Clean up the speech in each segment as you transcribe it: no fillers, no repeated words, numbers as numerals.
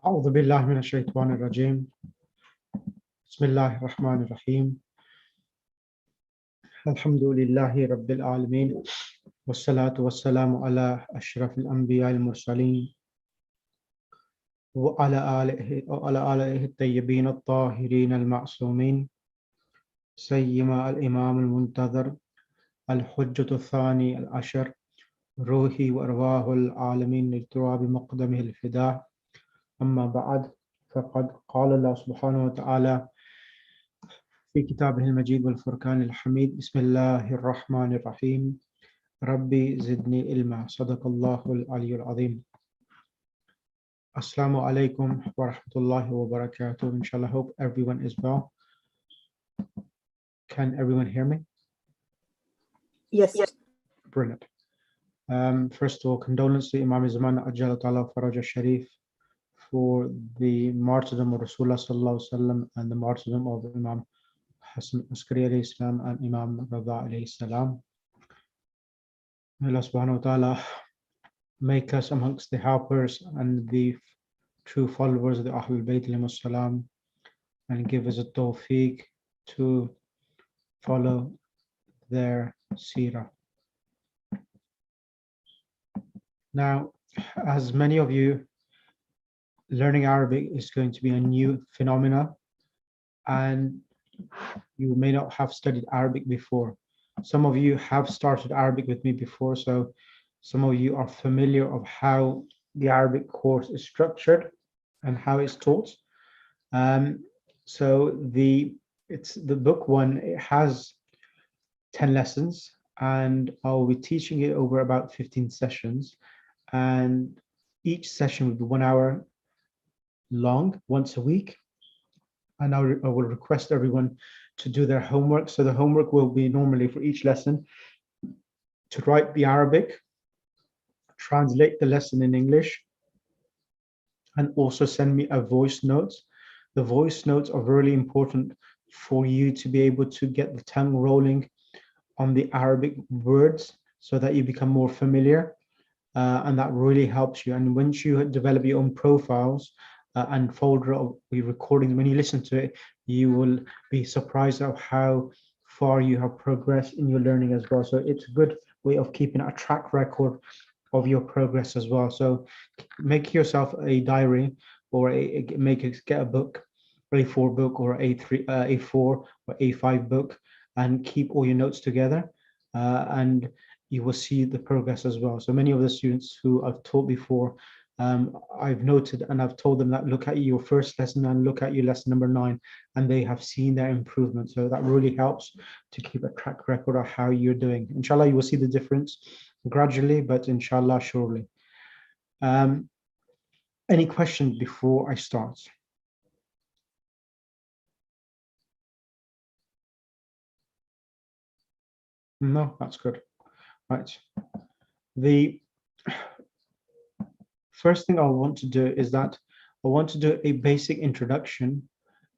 أعوذ بالله من الشيطان الرجيم بسم الله الرحمن الرحيم الحمد لله رب العالمين والصلاة والسلام على أشرف الأنبياء المرسلين وعلى آله الطيبين الطاهرين المعصومين سيما الإمام المنتظر الحجة الثاني العشر روحي وأرواح العالمين للتراب بمقدمه الفداء أما بعد فقد قال الله سبحانه وتعالى في كتابه المجيد والفرقان الحميد بسم الله الرحمن الرحيم ربي زدني علما صدق الله العلي العظيم. Assalamu alaikum wa rahmatullahi wa barakatuh. Inshallah, hope everyone is well. Can everyone hear me? Yes. Brilliant. First of all, condolence to Imam Zaman Ajal Ta'ala Faraj al-Sharif for the martyrdom of Rasulullah sallallahu alaihi wasallam and the martyrdom of Imam Hassan Askari alayhi salam and Imam Rada alayhi salam. May Allah subhanahu wa ta'ala make us amongst the helpers and the true followers of the Ahlul Bayt alayhi salam and give us a tawfiq to follow their seerah. Now, as many of you, learning Arabic is going to be a new phenomena, and you may not have studied Arabic before. Some of you have started Arabic with me before, so some of you are familiar of how the Arabic course is structured and how it's taught. So the book one, it has 10 lessons, and I'll be teaching it over about 15 sessions, and each session will be 1 hour long, once a week. And I will request everyone to do their homework. So the homework will be normally for each lesson to write the Arabic, translate the lesson in English, and also send me a voice note. The voice notes are really important for you to be able to get the tongue rolling on the Arabic words so that you become more familiar, and that really helps you. And once you develop your own profiles and folder of the recordings, when you listen to it, you will be surprised at how far you have progressed in your learning as well. So it's a good way of keeping a track record of your progress as well. So make yourself a diary, or get a book, A4 book or A4 or A5 book, and keep all your notes together, and you will see the progress as well. So many of the students who I've taught before, I've noted and I've told them that look at your first lesson and look at your lesson number 9, and they have seen their improvement. So that really helps to keep a track record of how you're doing. Inshallah, you will see the difference gradually, but inshallah, surely. Any questions before I start? No, that's good. Right. The first thing I want to do is that I want to do a basic introduction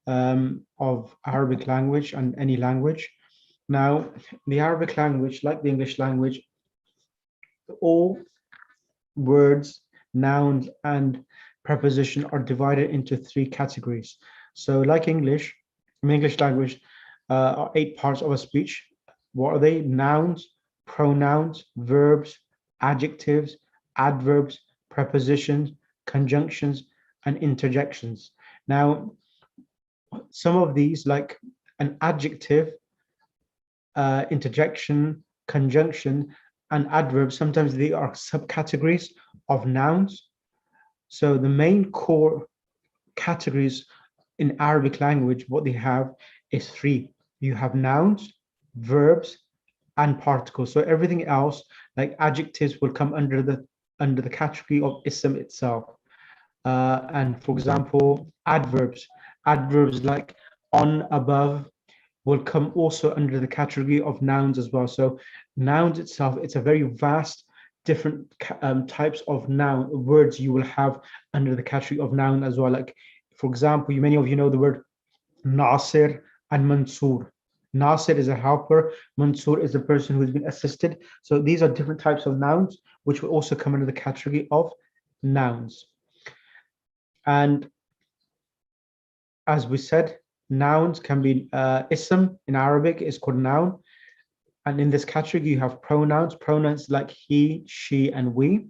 of Arabic language and any language. Now, the Arabic language, like the English language, all words, nouns, and preposition are divided into 3 categories. So like English, in the English language, are 8 parts of a speech. What are they? Nouns, pronouns, verbs, adjectives, adverbs, prepositions, conjunctions, and interjections. Now, some of these, like an adjective, interjection, conjunction, and adverb, sometimes they are subcategories of nouns. So the main core categories in Arabic language, what they have is 3. You have nouns, verbs, and particles. So everything else, like adjectives, will come under the category of ism itself. And for example, adverbs like on, above, will come also under the category of nouns as well. So nouns itself, it's a very vast, different types of noun words you will have under the category of noun as well. Like, for example, many of you know the word Nasir and Mansur. Nasir is a helper, Mansur is a person who's been assisted. So these are different types of nouns, which will also come under the category of nouns. And as we said, nouns can be ism in Arabic is called noun. And in this category, you have pronouns like he, she, and we.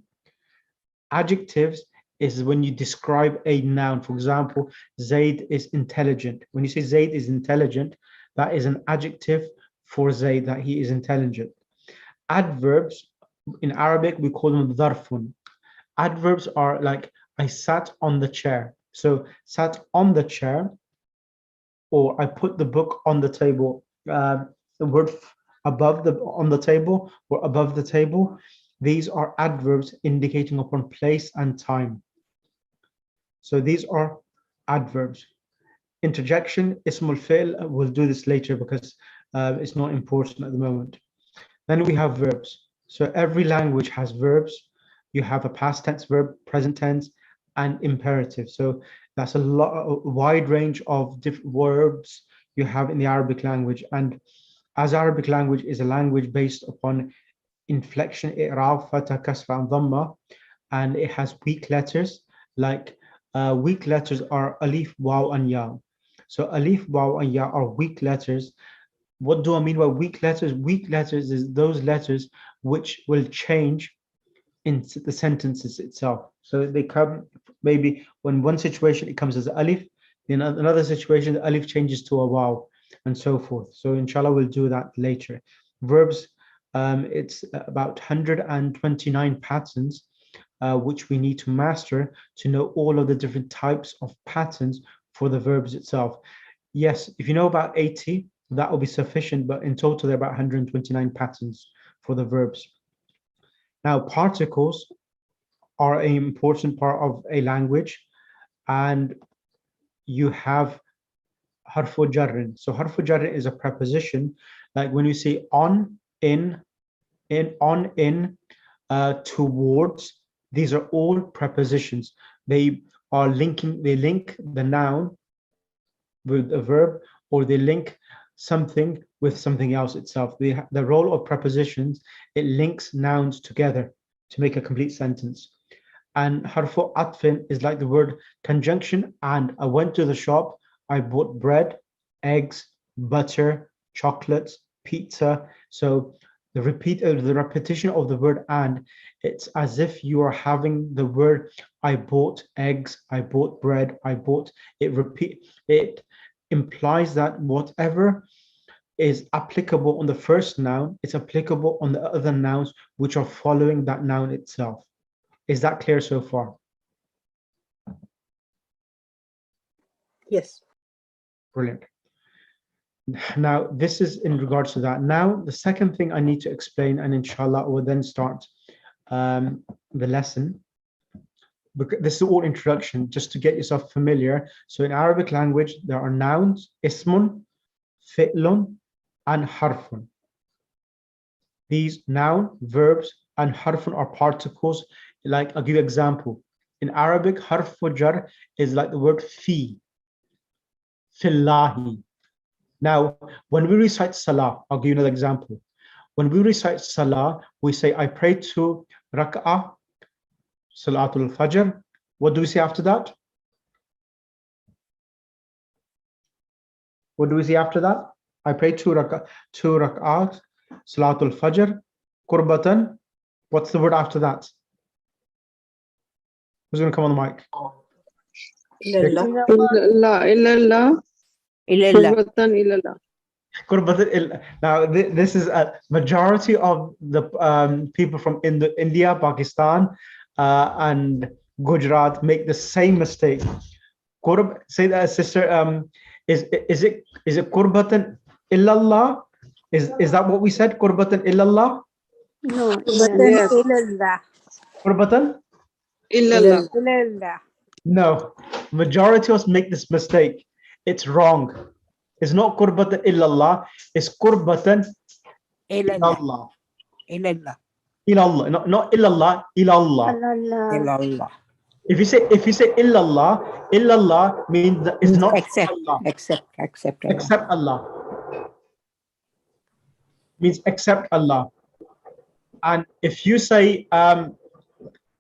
Adjectives is when you describe a noun. For example, Zaid is intelligent. When you say Zaid is intelligent, that is an adjective for Zaid, that he is intelligent. Adverbs, in Arabic, we call them dharfun. Adverbs are like, I sat on the chair. So sat on the chair, or I put the book on the table. The word above the on the table or above the table. These are adverbs indicating upon place and time. So these are adverbs. Interjection, ismul fi'l, we'll do this later because it's not important at the moment. Then we have verbs. So every language has verbs. You have a past tense verb, present tense, and imperative. So that's a wide range of different verbs you have in the Arabic language. And as Arabic language is a language based upon inflection, i'rab, fatha, kasra, and dhamma, and it has weak letters. Like weak letters are alif, waw, and ya. So alif, waw, and ya are weak letters. What do I mean by weak letters? Weak letters is those letters which will change in the sentences itself. So they come maybe when one situation it comes as alif, in another situation the alif changes to a waw, and so forth. So inshallah we'll do that later. Verbs, it's about 129 patterns which we need to master to know all of the different types of patterns for the verbs itself. Yes, if you know about 80, that will be sufficient, but in total there are about 129 patterns for the verbs. Now, particles are an important part of a language, and you have harfu jarrin. So harfu jarrin is a preposition, like when you say on, in, on, in, towards. These are all prepositions. They link the noun with a verb, or they link something with something else itself. The role of prepositions, it links nouns together to make a complete sentence. And harfu atfin is like the word conjunction and. I went to the shop, I bought bread, eggs, butter, chocolates, pizza. So the repetition of the word and, it's as if you are having the word I bought eggs, I bought bread, I bought it implies that whatever is applicable on the first noun, it's applicable on the other nouns which are following that noun itself. Is that clear so far? Yes. Brilliant. Now, this is in regards to that. Now, the second thing I need to explain, and inshallah, we'll then start the lesson. This is all introduction, just to get yourself familiar. So in Arabic language, there are nouns, ismun, fi'lun, and harfun. These noun, verbs, and harfun are particles. Like, I'll give you an example. In Arabic, harfu jar is like the word fi, fillahi. Now, when we recite salah, I'll give you another example. When we recite salah, we say, I pray to rak'ah, salatul fajr. What do we say after that? What do we say after that? I pray two rak'ahs, salatul fajr, qurbatan. What's the word after that? Who's going to come on the mic? Now, this is a majority of the people from India, Pakistan, and Gujarat make the same mistake. Say that, sister. Is it qurbatan illallah? Is that what we said? Qurbatan illallah? No, Yes. Qurbatan? ilallah. No. Majority of us make this mistake. It's wrong. It's not qurbatan illallah. It's qurbatan ilallah. Ilallah. Ilallah. Not illallah. Ilallah. Ilallah. If you say illallah means that it's not Accept. Allah. Accept. Allah. Except Allah. Means except Allah. And if you say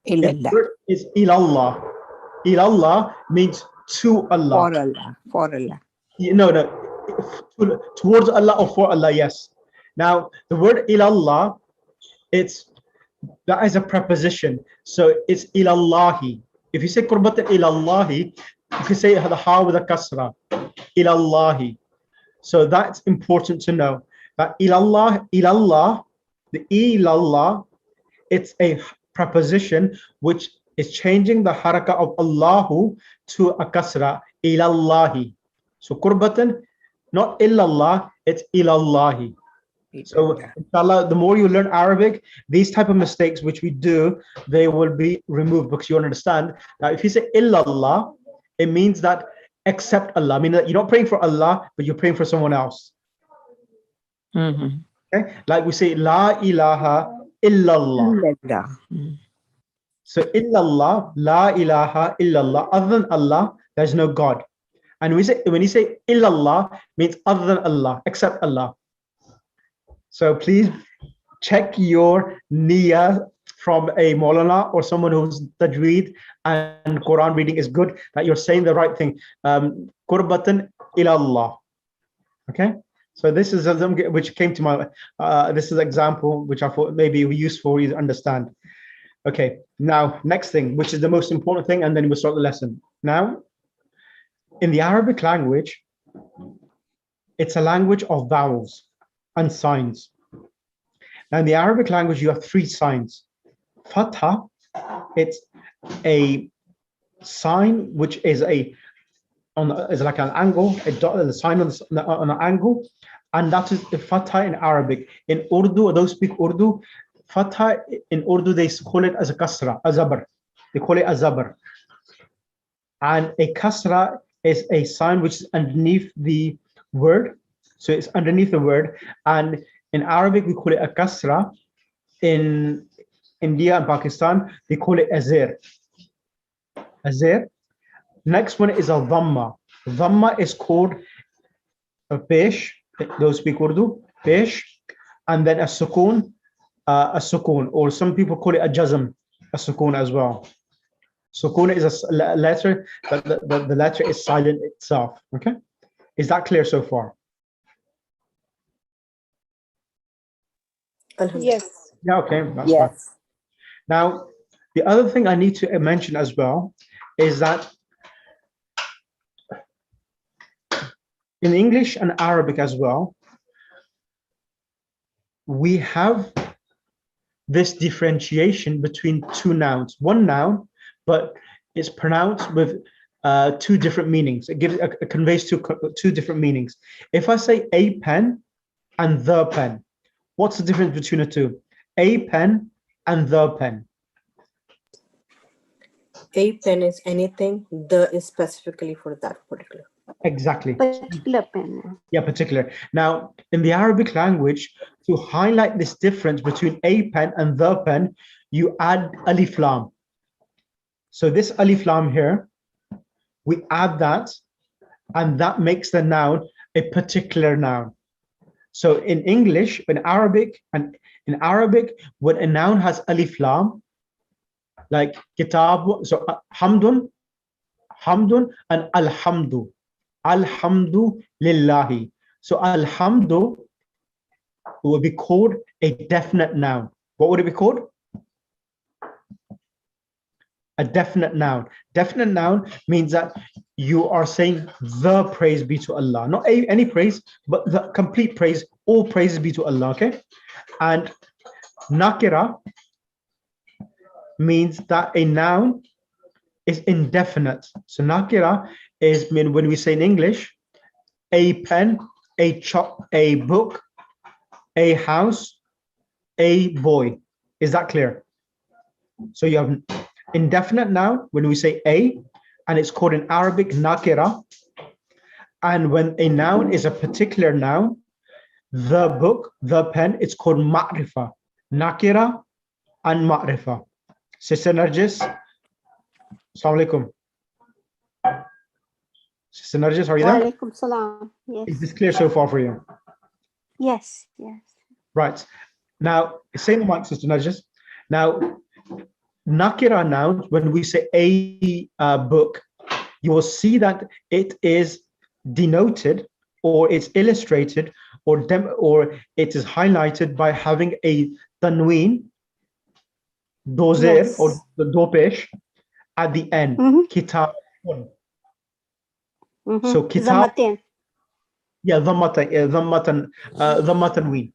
Ilallah. is ilallah, Ilallah means to Allah. For Allah. For Allah. No, towards Allah or for Allah, yes. Now, the word ilallah, that is a preposition. So it's ilallahi. If you say qurbatan ilallahi, you can say the ha with a kasra, ilallahi. So that's important to know that ilallah, the ilallah, it's a preposition which is changing the haraka of Allahu to a kasra, ilallahi. So qurbatan, not illallah, it's ilallahi. So inshallah, the more you learn Arabic, these type of mistakes which we do, they will be removed, because you understand that if you say illallah, it means that except Allah. I mean that you're not praying for Allah, but you're praying for someone else. Okay, like we say la ilaha illallah. So illallah, la ilaha illallah, other than Allah, there's no God. And when you say illallah, means other than Allah, except Allah. So please check your niyyah from a Maulana or someone who's tajweed and Quran reading is good, that you're saying the right thing. Qurbatan ilallah. Okay, so this is which came to my this is an example which I thought maybe useful for you to understand. Okay, now next thing, which is the most important thing, and then we'll start the lesson. Now, in the Arabic language, it's a language of vowels and signs. Now in the Arabic language, you have three signs. Fatha, it's a sign which is is like an angle, a sign on an angle, and that is the fatha in Arabic. In Urdu, those speak Urdu, fatha in Urdu they call it as a kasra, a zabar. They call it a zabar. And a kasra is a sign which is underneath the word. So it's underneath the word, and in Arabic we call it a kasra. In India and Pakistan they call it azir. Azir. Next one is a dhamma. Dhamma is called a pesh. Those speak Urdu, pesh, and then a sukoon, or some people call it a jazm, a sukoon as well. Sukoon is a letter, but the letter is silent itself. Okay, is that clear so far? Yes. Yeah, okay, that's Yes. fine. Now, the other thing I need to mention as well is that in English and Arabic as well, we have this differentiation between two nouns. One noun, but it's pronounced with two different meanings. It conveys two different meanings. If I say a pen and the pen, what's the difference between the two? A pen and the pen. A pen is anything, the is specifically for that particular. Exactly. Particular pen. Yeah, particular. Now, in the Arabic language, to highlight this difference between a pen and the pen, you add alif lam. So this alif lam here, we add that, and that makes the noun a particular noun. So in English, in Arabic, when a noun has alif lam, like kitab, so hamdun, and alhamdu. Alhamdu lillahi. So alhamdu will be called a definite noun. What would it be called? A definite noun. Definite noun means that you are saying the praise be to Allah. Not any praise, but the complete praise. All praises be to Allah. Okay. And nakira means that a noun is indefinite. So nakira is when we say in English, a pen, a book, a house, a boy. Is that clear? So you have indefinite noun when we say a, and it's called in Arabic nakira. And when a noun is a particular noun, the book, the pen, it's called ma'rifa. Nakira and ma'rifa. Sister Narjis, Assalamu alaikum. Sister Narjis, are you there? Walaikum salam. Yes. Is this clear so far for you? Yes. Yes. Right. Now, say the mic, Sister Narjis. Now, nakira nouns, when we say a book, you will see that it is denoted or it's illustrated or it is highlighted by having a tanween, dozer or Yes. the dopesh at the end. Mhm. Kitabun. Mhm. So kitab, Zamatin. yeah, dhamma tanween.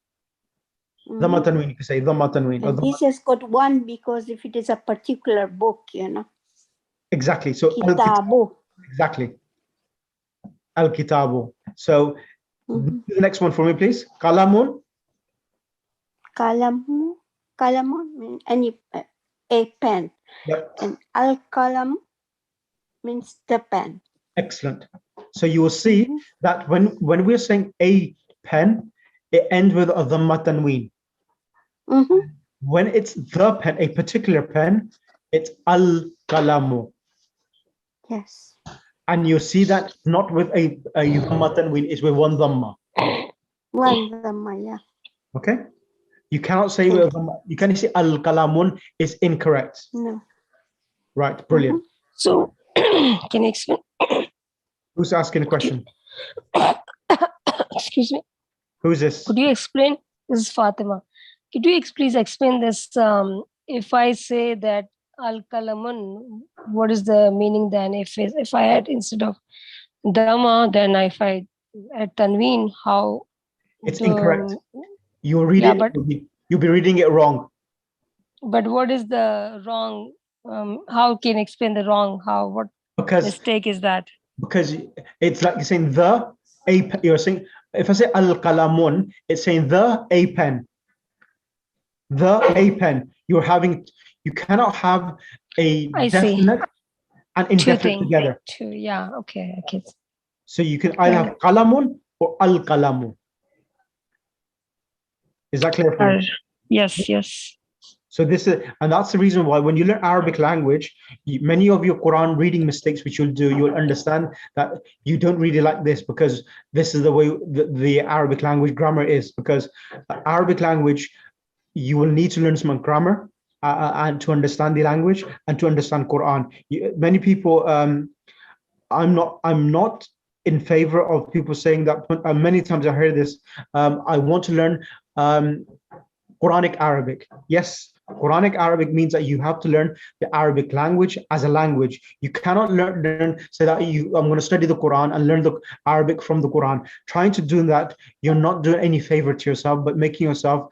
Mhm. Dhamma tanween, you can say dhamma tanween. And this has got one because if it is a particular book, Exactly. So Kitabu. exactly. Al-kitabu. So Mhm. the next one for me, please. Kalamun. Kalamu. Kalamu means a pen. Yep. And al-kalam means the pen. Excellent. So you will see Mhm. that when we're saying a pen, it ends with a dhamma tanween. Mhm. When it's the pen, a particular pen, it's al-kalamu. Yes. And you see that not with a dhamma tanween, it's with one dhamma. One Dhamma, yeah. Okay? You cannot say with a dhamma, you can say al-kalamun is incorrect. No. Right, brilliant. So, can you explain? Who's asking a question? Excuse me. Who's this? Could you explain? This is Fatima. Could you please explain this? If I say that al kalamun, what is the meaning then? If I add instead of dhamma, then if I add tanween, how? It's incorrect. You read Yeah, it, but you'll be reading it wrong. what is the wrong? How can you explain the wrong? How what Because mistake is that? it's like you're saying you're saying, if I say al-kalamun, it's saying the a pen. The a pen. You cannot have a I see. definite and Two indefinite things. together. Yeah. Okay. So you can either have kalamun or al-kalamu. Is that clear for you? Yes. So and that's the reason why when you learn Arabic language, many of your Quran reading mistakes, which you'll understand that you don't really like this because this is the way the Arabic language grammar is. Because Arabic language, you will need to learn some grammar and to understand the language and to understand Quran. Many people, I'm not in favor of people saying that. Many times I heard this. I want to learn Quranic Arabic. Yes, Quranic Arabic means that you have to learn the Arabic language as a language. You cannot learn say that I'm going to study the Quran and learn the Arabic from the Quran. Trying to do that, you're not doing any favor to yourself, but making yourself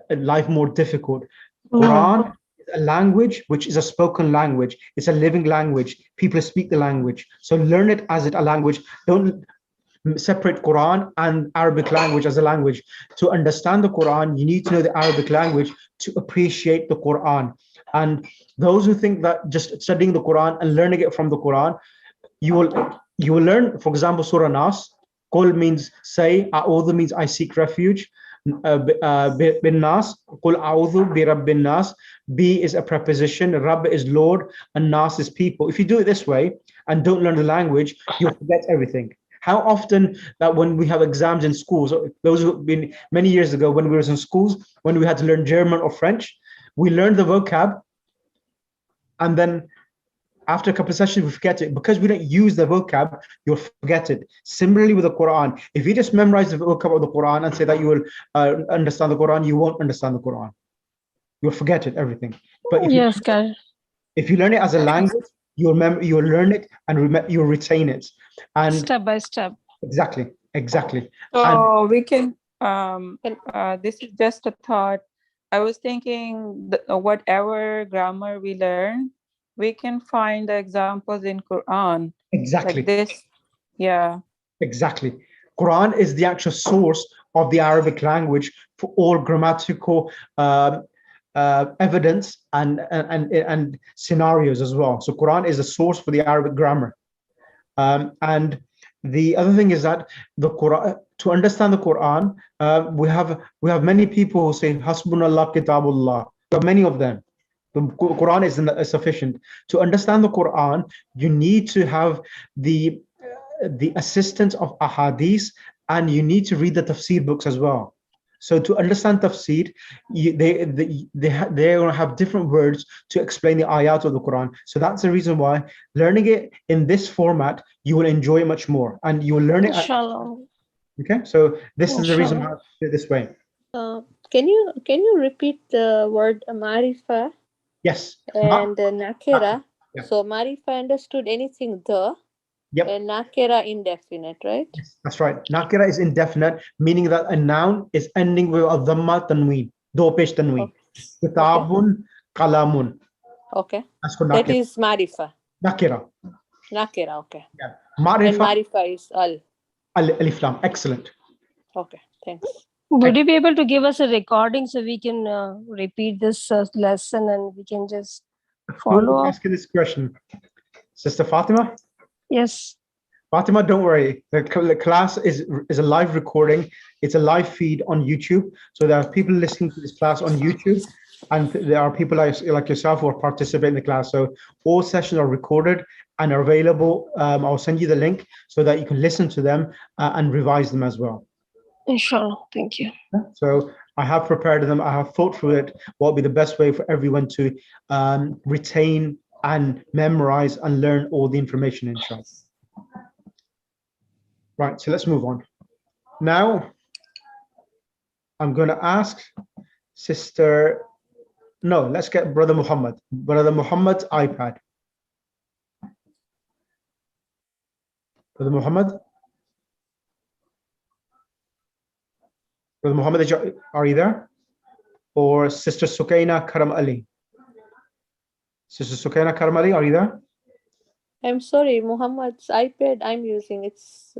life more difficult. Quran is a language which is a spoken language. It's a living language. People speak the language. So learn it as a language. Don't separate Quran and Arabic language as a language. To understand the Quran, you need to know the Arabic language to appreciate the Quran. And those who think that just studying the Quran and learning it from the Quran, you will learn, for example, Surah Nas. Qul means say, A'udhu means I seek refuge. Bin Nas, Qul A'udhu bi Rabbin Nas. B is a preposition, Rabb is Lord, and Nas is people. If you do it this way and don't learn the language, you'll forget everything. How often that when we have exams in schools, those who've been many years ago when we were in schools, when we had to learn German or French, we learned the vocab, and then after a couple of sessions, we forget it. Because we don't use the vocab, you'll forget it. Similarly with the Quran, if you just memorize the vocab of the Quran and say that you will understand the Quran, you won't understand the Quran. You'll forget it, everything. But if you learn it as a language, you'll learn it and you'll retain it. And step by step. Exactly. So we can, this is just a thought. I was thinking that whatever grammar we learn, we can find the examples in Quran. Exactly. Like this. Yeah. Exactly. Quran is the actual source of the Arabic language for all grammatical evidence and scenarios as well. So Quran is the source for the Arabic grammar. And the other thing is that the Quran, to understand the Quran, we have many people who say Hasbunallah Kitabullah. There are many of them. The Quran is sufficient. To understand the Quran, you need to have the assistance of ahadith, and you need to read the tafsir books as well. So to understand tafsir, they're going to have different words to explain the ayat of the Quran. So that's the reason why learning it in this format, you will enjoy it much more, and you will learn it. Inshallah. Okay, so this is the reason Inshallah. why I do it this way. Can you repeat the word marifa Yes. and nakira? Yeah. So marifa understood anything Yep. and nakira indefinite, right? Yes, that's right. Nakira is indefinite, meaning that a noun is ending with a dhamma tanween, do pesh tanween. Kitabun, qalamun. Okay. That's called That nakira. is marifa. Nakira. Nakira, okay. Yeah. And Marifa, marifa is al. alif lam. Excellent. Okay, thanks. Would you be able to give us a recording so we can repeat this lesson and we can just Who will follow be up? asking this question? Sister Fatima? Yes. Fatima, don't worry. The class is a live recording. It's a live feed on YouTube. So there are people listening to this class on YouTube, and there are people like yourself who are participating in the class. So all sessions are recorded and are available. I'll send you the link so that you can listen to them and revise them as well. Inshallah. Thank you. So I have prepared them. I have thought through it. What will be the best way for everyone to retain and memorize and learn all the information, inshallah. Right, so let's move on. Now, I'm going to ask Sister, no, let's get Brother Muhammad. Brother Muhammad's iPad. Brother Muhammad? Brother Muhammad, are you there? Or Sister Sukaina Karam Ali? Sister Sukaina Karam Ali, are you there? I'm sorry, Muhammad's iPad I'm using. It's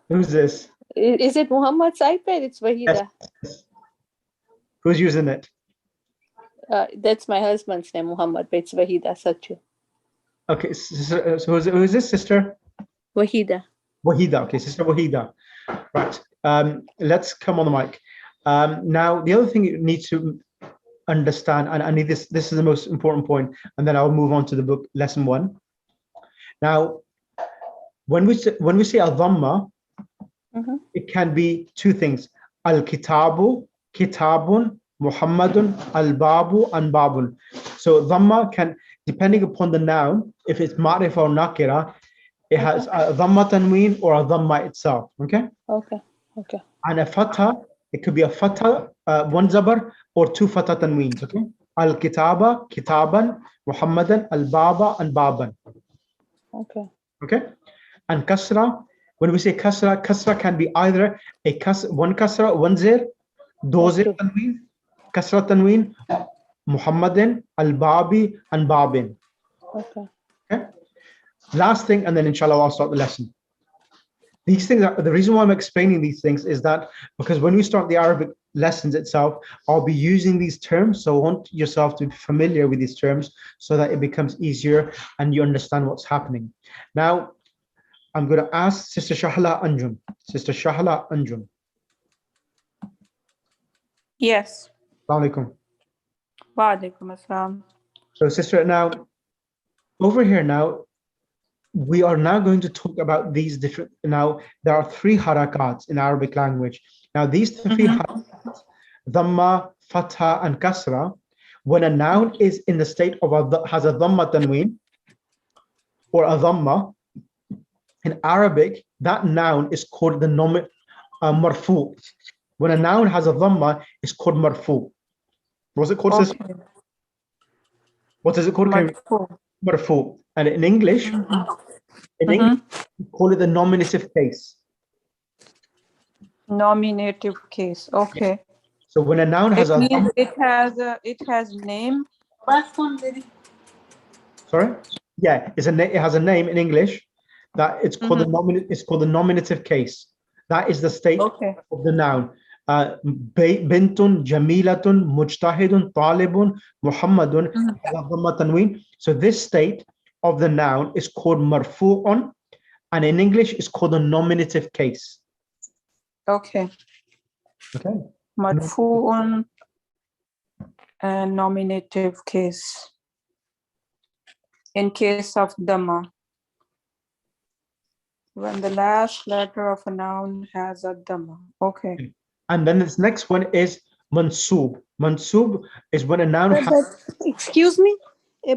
Who's this? is it Muhammad's iPad? It's Wahida. Yes. Who's using it? That's my husband's name, Muhammad, but it's Wahida Sachu. Okay, so who is this, Sister? Wahida. Wahida, okay, Sister Wahida. Right, let's come on the mic. Now, the other thing you need to understand, and I need this is the most important point, and then I'll move on to the book, lesson 1. Now, when we say al-dhamma, it can be two things. Al-kitabu, kitabun, Muhammadun, al-babu, and babun. So dhamma can, depending upon the noun, if it's ma'rif or nakira, it has a dhamma tanween or a dhamma itself. Okay? Okay. And a fatha, it could be a fatha, one zabar, or two fatha tanweens. Okay? Al-kitaba, kitaban, Muhammadan, al-baba, and baban. Okay? And kasra, when we say kasra, kasra can be either one kasra, one zir, do zir tanween, kasra tanween, Muhammadin, al-babi, and babin. Okay? Last thing, and then inshallah I'll start the lesson. These things are, the reason why I'm explaining these things is that because when we start the Arabic lessons itself, I'll be using these terms. So I want yourself to be familiar with these terms so that it becomes easier and you understand what's happening. Now, I'm going to ask Sister Shahla Anjum. Sister Shahla Anjum. Yes. Assalamu alaikum. Wa alaikum assalam. So sister, now, over here now, we are now going to talk about these different, now there are 3 harakats in Arabic language. Now these 3 harakats, dhamma, fatha, and kasra, when a noun is in the state of has a dhamma tanween or a dhamma, in Arabic, that noun is called the noun marfu. When a noun has a dhamma, it's called marfu. What's it called? Okay. What is it called? Marfu. Marfu. And in English, English, we call it the nominative case. Nominative case. Okay. So when a noun has It a means dhamma, it has name. sorry, yeah, it has a name in English that it's called the nominative case. That is the state of the noun. Bintun, Jamilatun, Mujtahidun, Talibun, Muhammadun, dhamma tanween. So this state of the noun is called marfu'un, and in English it's called the nominative case. Okay. Okay. Marfu'un and nominative case. In case of dhamma, when the last letter of a noun has a dhamma. Okay. And then this next one is mansub. Mansub is when a noun has, But, excuse me,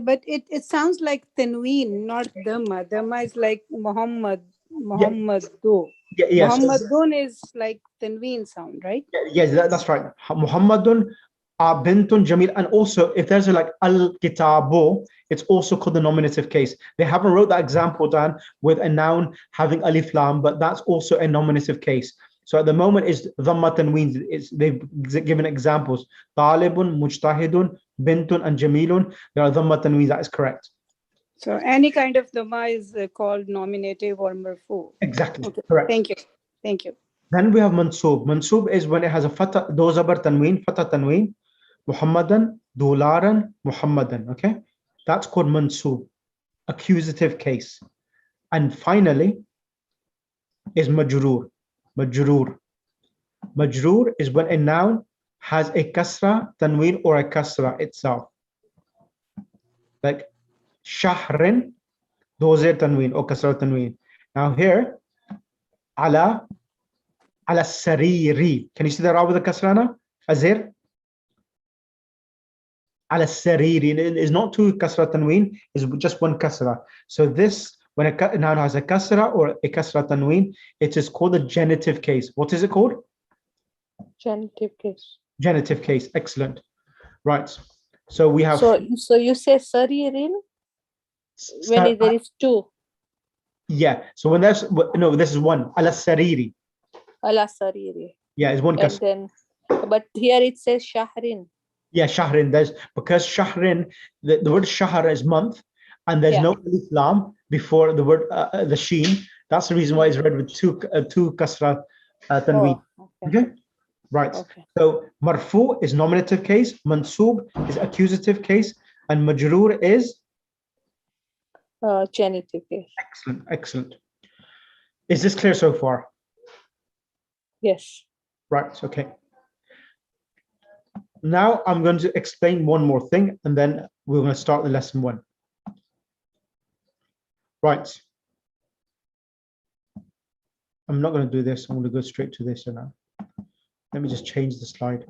but it sounds like tanween, not dhamma. Dhamma is like Muhammad, Muhammadun. yes, Muhammadun is like tanween sound, right? yes, that's right. Muhammadun, bintun, jamil. And also, if there's a like al-kitabu, it's also called the nominative case. They haven't wrote that example down with a noun having alif lam, but that's also a nominative case. So at the moment is dhamma tanween. They've given examples. Talibun, mujtahidun, bintun, and jamilun. There are dhamma tanween. That is correct. So any kind of dhamma is called nominative or marfu. Exactly. Okay. Correct. Thank you. Thank you. Then we have mansub. Mansub is when it has a fatha, do zabar tanween, fatha tanween, Muhammadan, dolaran, Muhammadan. Okay, that's called mansub, accusative case. And finally is majroor. Majroor. Majroor is when a noun has a kasra, tanween, or a kasra itself. Like shahrin, dozir tanween or kasra tanween. Now here, ala sariri. Can you see the ra with the kasra now? Azir? Ala sariri. It is not two kasra tanween, it's just one kasra. So this, when a noun has a kasra or a kasra tanween, it is called a genitive case. What is it called? Genitive case. Genitive case. Excellent. Right. So we have. So you say saririn when there is two. Yeah. So when there's no, this is one. Ala sariri. Ala sariri. Yeah, it's one kasra. And then, but here it says shahrin. Yeah, shahrin. There's because shahrin, the word shahar is month, and there's no alif lam before the word the sheen. That's the reason why it's read with two kasra tanween. Oh, okay. Right. Okay. So marfu is nominative case, mansub is accusative case, and majroor is genitive case. excellent. Excellent. Is this clear so far? Yes. Right. Okay. Now I'm going to explain one more thing, and then we're going to start the lesson one. Right. I'm not going to do this. I'm going to go straight to this now. Let me just change the slide.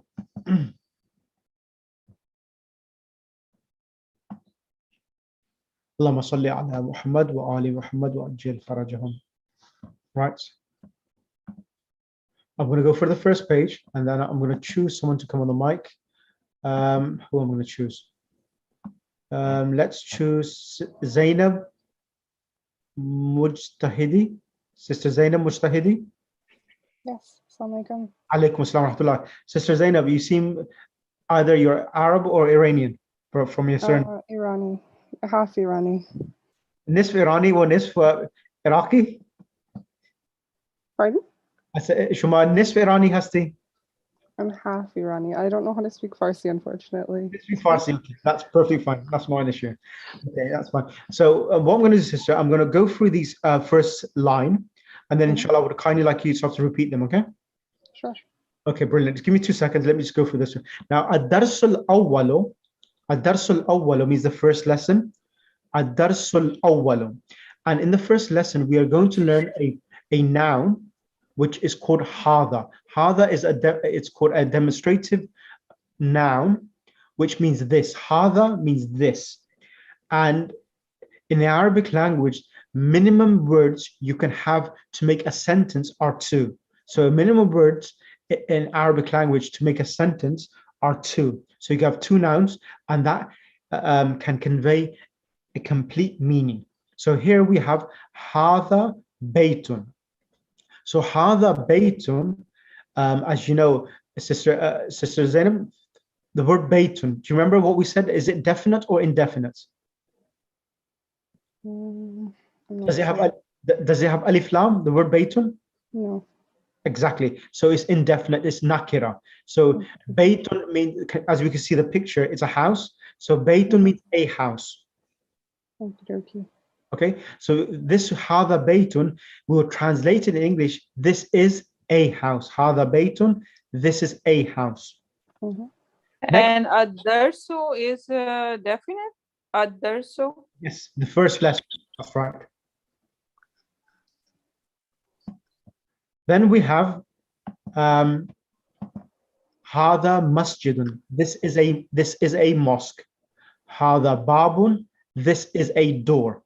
Allahumma salli ala Muhammad wa ali Muhammad wa ajil farajahum. Right. I'm going to go for the first page, and then I'm going to choose someone to come on the mic. Who am I going to choose? Let's choose Zainab Mujtahidi. Sister Zainab Mujtahidi. Yes. Assalamualaikum. Alaikum assalam wa rahmatullah. Sister Zainab, you seem either you're Arab or Iranian from your surname. Irani. Half Irani. Nisf Irani or Nisf Iraqi? Pardon? I said, Shuma Nisf Irani hasti. I'm half Irani. I don't know how to speak Farsi, unfortunately. Speak Farsi. Okay. That's perfectly fine. That's not an issue. Okay, that's fine. So what I'm going to do, sister, I'm going to go through these first line, and then inshallah, I would kindly like you to have to repeat them, okay? Sure. Okay, brilliant. Just give me 2 seconds. Let me just go through this one. Now, ad-darsul awwalu means the first lesson. Ad-darsul awwalu. And in the first lesson, we are going to learn a noun, which is called hadha. Hadha is it's called a demonstrative noun, which means this. Hadha means this. And in the Arabic language, minimum words you can have to make a sentence are 2. So minimum words in Arabic language to make a sentence are 2. So you have 2 nouns, and that can convey a complete meaning. So here we have hadha baytun. So hadha baytun, as you know, Sister Zainab, the word baytun, do you remember what we said? Is it definite or indefinite? Does it have alif lam, the word baytun? No. Exactly. So it's indefinite, it's nakira. So baytun means, as we can see the picture, it's a house. So baytun means a house. Okay. Okay, so this hadha baytun, we will translate it in English. This is a house. Hadha baytun, this is a house. And ad-darsu is definite? Ad-darsu? Yes, the first lesson. That's right. Then we have Hada masjidun. This is a mosque. Hada babun. This is a door.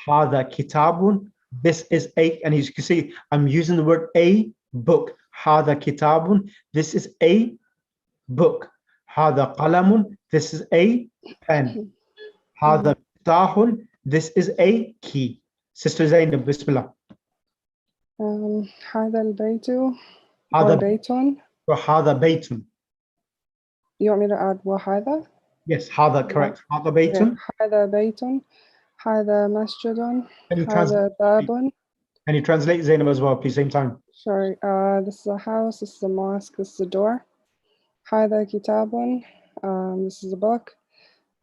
Hada kitabun. This is and as you can see, I'm using the word a book. Hada kitabun. This is a book. Hada qalamun. This is a pen. Hada miftahun. This is a key. Sister Zainab, bismillah. هذا البيت or هذا بيت. وهذا بيت. You want me to add وهذا? Yes, هذا correct. هذا بيت. Okay. هذا بيت. هذا مسجد. هذا باب. Can you translate Zainab as well, please, same time? Sorry, this is a house, this is a mosque, this is a door. هذا كتاب. This is a book.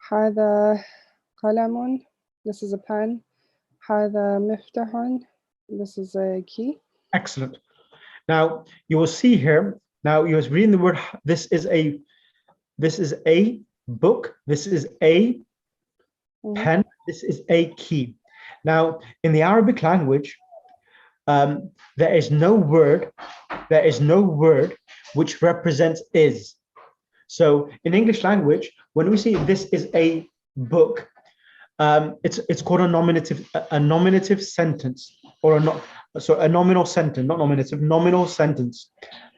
هذا قلم. This is a pen. هذا مفتاح. This is a key. Excellent. Now you will see here. Now you're reading the word. This is a book. This is a pen. This is a key. Now in the Arabic language, there is no word which represents is. So in English language, when we say this is a book, it's called a nominative sentence, or a nominal sentence, not nominative, nominal sentence.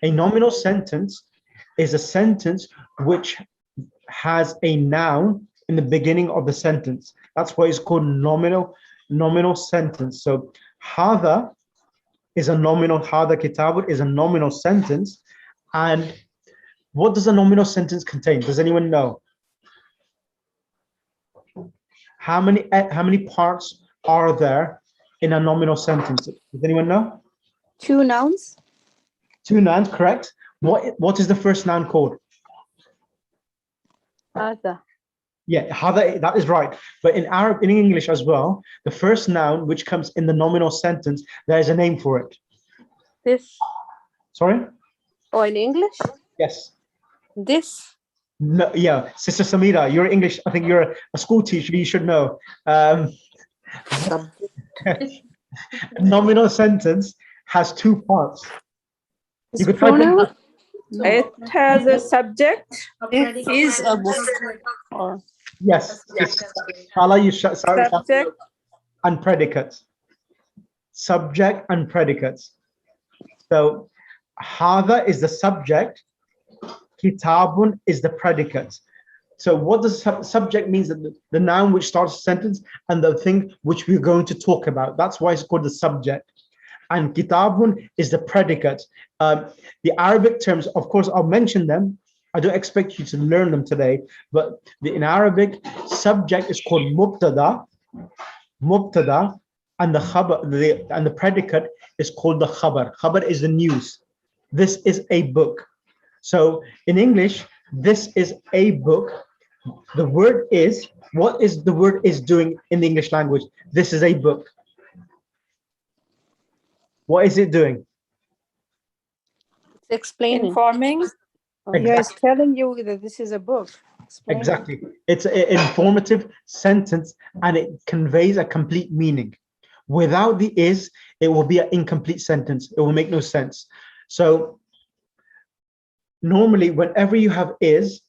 A nominal sentence is a sentence which has a noun in the beginning of the sentence. That's why it's called nominal sentence. So hada is a nominal, hada kitabun is a nominal sentence. And what does a nominal sentence contain? Does anyone know? How many parts are there in a nominal sentence? Does anyone know? 2 nouns. 2 nouns, correct. What is the first noun called? هذا. Yeah, hada, that is right. But in English as well, the first noun which comes in the nominal sentence, there is a name for it. This. Sorry? Oh, in English? Yes. This. No, yeah, Sister Samira, you're English. I think you're a school teacher. You should know. Nominal sentence has 2 parts. You could type in, It has a subject. It is a book. Or yes. Subject. And predicates. Subject and predicates. So hada is the subject. Kitabun is the predicate. So what does subject means? That the noun which starts a sentence and the thing which we're going to talk about. That's why it's called the subject. And kitabun is the predicate. The Arabic terms, of course, I'll mention them. I don't expect you to learn them today, but in Arabic, subject is called mubtada, and the khabar, and the predicate is called the khabar. Khabar is the news. This is a book. So in English, this is a book. The word is, what is the word is doing in the English language? This is a book. What is it doing? it's explaining. Informing. Yeah, it's telling you that this is a book. Explain. Exactly. It's an informative sentence and it conveys a complete meaning. Without the is, it will be an incomplete sentence. It will make no sense. So normally, whenever you have is,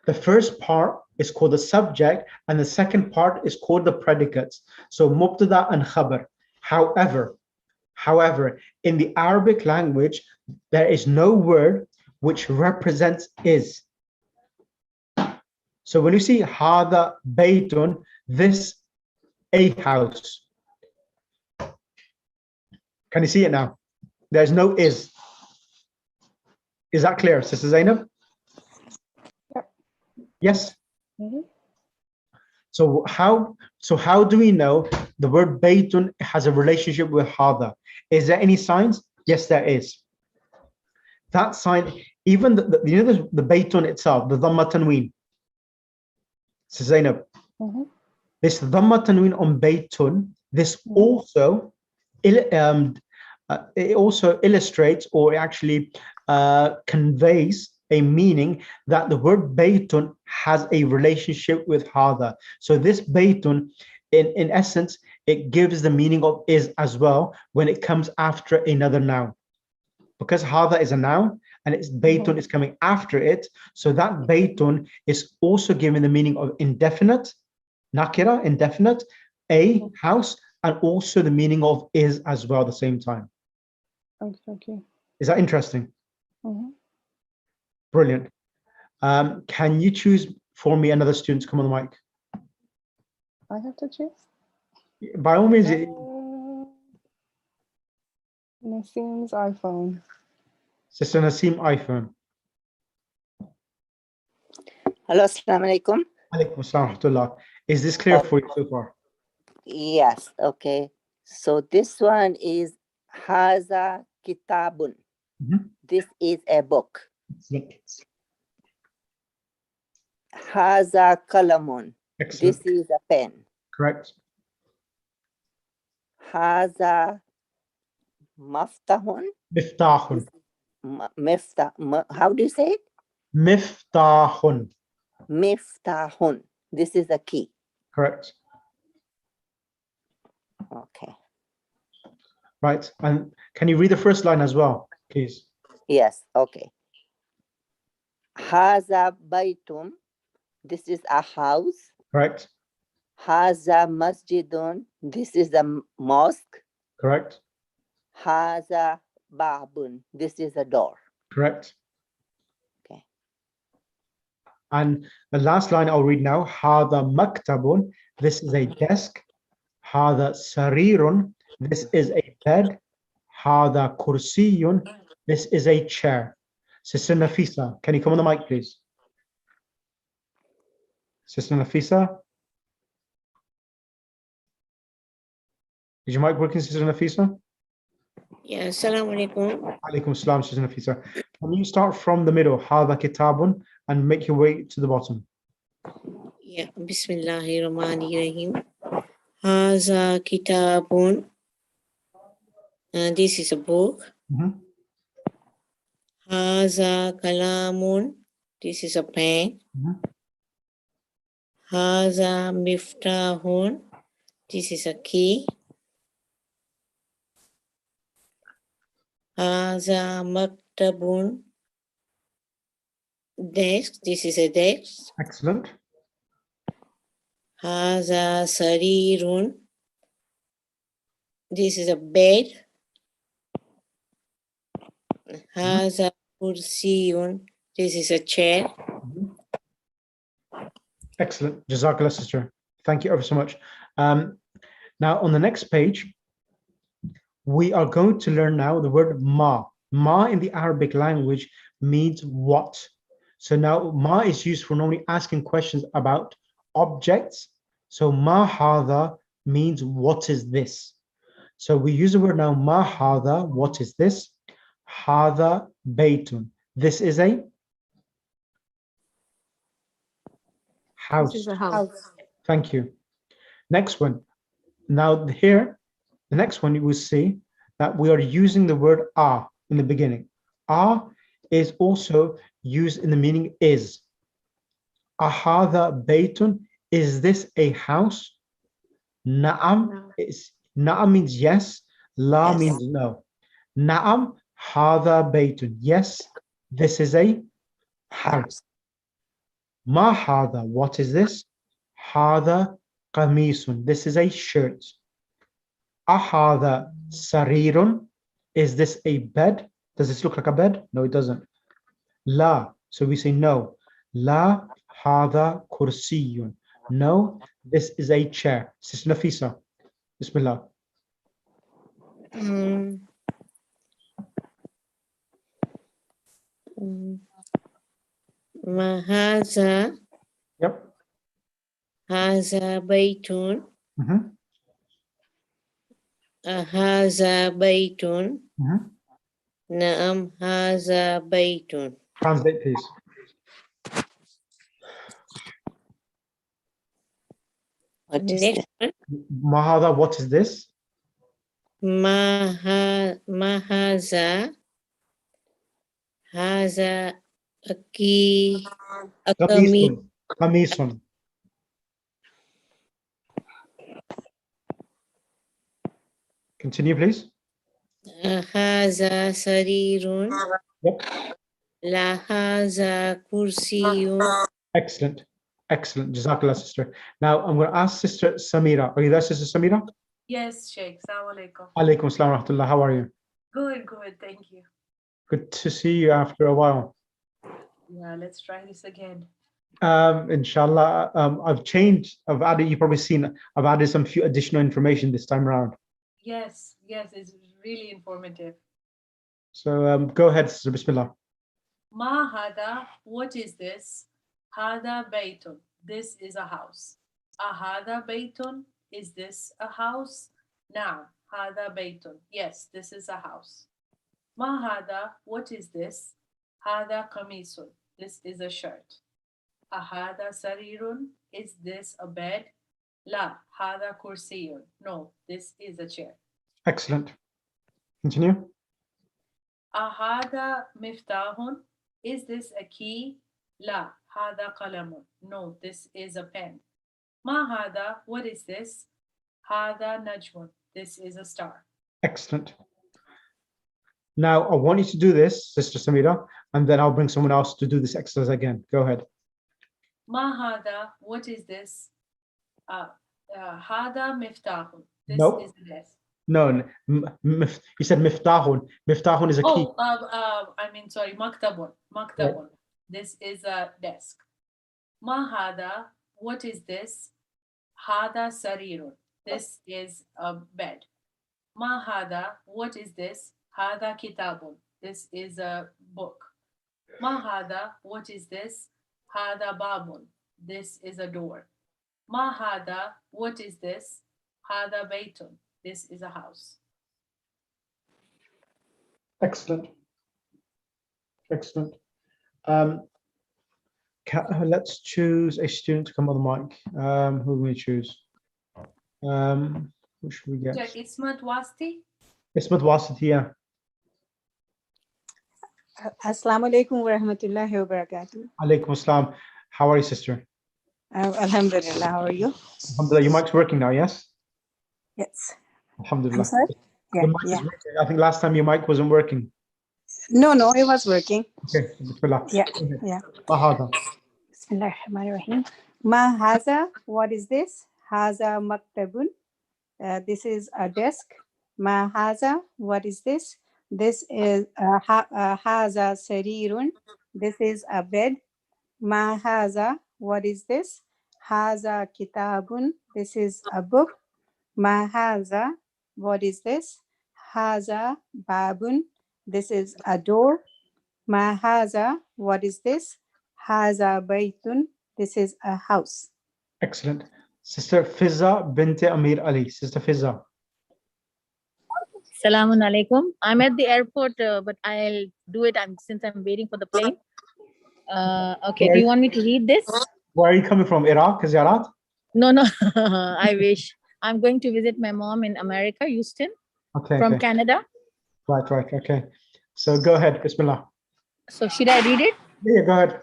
the first part is called the subject and the second part is called the predicate. So mubtada and khabar. However, in the Arabic language, there is no word which represents is. So when you see hada baytun, this a house. Can you see it now? There's no is. Is that clear, Sister Zainab? Yep. Yes. Mm-hmm. So how do we know the word baytun has a relationship with hada? Is there any signs? Yes, there is. That sign, even the baytun itself, the dhamma tanween. Sister Zainab, this dhamma tanween on baytun, this also it also illustrates, or actually conveys a meaning that the word baytun has a relationship with hada. So this baytun, in essence, it gives the meaning of is as well when it comes after another noun. Because hada is a noun and it's baytun is coming after it. So that baytun is also given the meaning of indefinite, nakira, indefinite, a house, and also the meaning of is as well at the same time. Okay, okay. Is that interesting? Mhm. Brilliant. Can you choose for me another student to come on the mic? I have to choose. By all means, Nassim's iPhone. Sister Naseem iPhone. Hello, Assalamu alaikum. Alaikum assalam wa rahmatullah. Is this clear for you so far? Yes, okay. So this one is Haza Kitabun. Mhm. This is a book. Excellent. Haza Kalamun. This Excellent. is a pen. Correct. Haza Maftahun. Miftahun. How do you say it? Miftahun. Miftahun. This is a key. Correct. Okay. Right. And can you read the first line as well, please? Yes, okay. Haza Baitum. This is a house. Correct. Haza Masjidun. This is a mosque. Correct. Haza Babun. This is a door. Correct. Okay. And the last line I'll read now. Hada maktabun. This is a desk. Hada sarirun. This is a bed. Hada kursiyun. This is a chair. Sister Nafisa, can you come on the mic, please? Sister Nafisa? Is your mic working, Sister Nafisa? Yeah, assalamu alaikum. Alaikum salam, Sister Nafisa. Can you start from the middle, Hada kitabun, and make your way to the bottom? Yeah, Bismillahirrahmanirrahim. Haza kitabun. This is a book. Mhm. Haza kalamun. This is a pen. Mhm. Haza miftahun. This is a key. Haza maktabun. Desk. This is a desk. Excellent. Haza sarirun. This is a bed. Haza kursiyun. This is a chair. Mhm. Excellent. Jazakallah, sister. Thank you ever so much. Now, on the next page, we are going to learn now the word ma. Ma in the Arabic language means what. So now ma is used for normally asking questions about objects. So ma hadha means what is this. So we use the word now ma hadha, what is this? Hadha baytun. This is a house. This is a house. Thank you. Next one. Now here, the next one you will see that we are using the word a in the beginning. A is also used in the meaning is. Ahadha baytun, is this a house? Na'am is na'am means yes, la Yes. means no. Na'am hadha baytun. Yes, this is a house. Ma hadha, what is this? Hadha qamisun, this is a shirt. Ahadha sarirun, is this a bed? Does this look like a bed? No, it doesn't. La, so we say no. La hadha kursiyun. No, this is a chair. Sister Nafisa, Bismillah. Mahaza. Yep. Haza baytun. Mhm. Haza baytun. Mhm. Naam haza baytun. Translate, please. What is Next that? one. Mahada, what is this? Mahaza. Haza akami. Qamisun. Qamisun. Continue, please. Haza sarirun. Yep. La haza kursiyun. Excellent. Excellent. Jazakallah, sister. Now I'm going to ask Sister Samira. Are you there, Sister Samira? Yes, Sheikh. Assalamu alaikum. Alaikum assalam wa rahmatullah. How are you? Good, good. Thank you. Good to see you after a while. Yeah, let's try this again. Inshallah, I've added, you've probably seen, I've added some few additional information this time around. Yes, yes, it's really informative. So go ahead, Sister Bismillah. Ma hada, what is this? Hada baytun, this is a house. Ahada baytun, is this a house? Now, hada baytun, yes, this is a house. Ma hada, what is this? Hada kamisun, this is a shirt. Ahada sarirun, is this a bed? La, hada kursiyun, no, this is a chair. Excellent. Continue. Ahada miftahun, is this a key? La, hada qalamun, no, this is a pen. Ma hada, what is this? Hada najmun, this is a star. Excellent. Now I want you to do this, Sister Samira, and then I'll bring someone else to do this exercise again. Go ahead. Ma hada, what is this? Hada miftahun, this Nope. is a desk. No, you said miftahun. Miftahun is a key. Oh, I mean, sorry, maktabun. Maktabun. This is a desk. Ma hada, what is this? Hada sarirun. This is a bed. Ma hada, what is this? Hada kitabun. This is a book. Ma hada, what is this? Hada babun. This is a door. Ma hada, what is this? Hada baytun. This is a house. Excellent. Excellent. Let's choose a student to come on the mic. Who will we choose? Who should we get? Ismat Wasti. Ismat Wasiti, yeah. Assalamu alaikum wa rahmatullahi wa barakatuh. Alaikum assalam. How are you, sister? Alhamdulillah, how are you? Alhamdulillah. Your mic's working now, yes? Yes. Alhamdulillah. I'm sorry? Your mic is working. I think last time your mic wasn't working. No, it was working. Okay, Bismillah. Yeah. Mahada. Bismillahirrahmanirrahim. Ma haza, what is this? Haza maktabun. This is a desk. Ma haza, what is this? This is haza sarirun. This is a bed. Ma haza, what is this? Haza kitabun. This is a book. Ma haza, what is this? Haza babun. This is a door. Ma haza, what is this? Haza baytun. This is a house. Excellent. Sister Fizza Binte Amir Ali. Sister Fizza. Assalamu alaikum. I'm at the airport, but I'll do it since I'm waiting for the plane. Okay, do you want me to read this? Where are you coming from? Iraq? Ziyarat? No, I wish. I'm going to visit my mom in America, Houston, from Canada. Right, okay. So go ahead, Bismillah. So should I read it? Yeah, go ahead.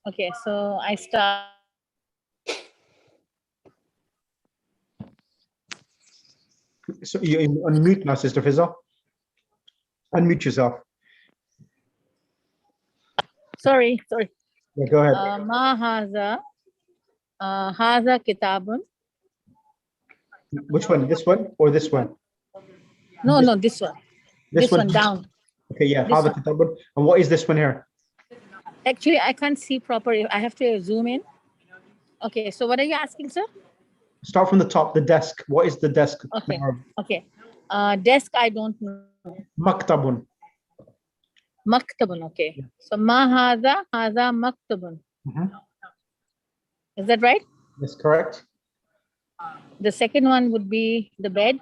Okay, so I start. So you unmute now, Sister Fizza. Unmute yourself. Sorry. Yeah, go ahead. Ma haza kitabun. Which one? This one or this one? No, this one. This one down. Okay, yeah. Haza kitabun. And what is this one here? Actually, I can't see properly. I have to zoom in. Okay, so what are you asking, sir? Start from the top, the desk. What is the desk? Okay. Desk, I don't know. Maktabun. Maktabun, okay. Yeah. So ma haza maktabun. Is that right? Yes, correct. The second one would be the bed.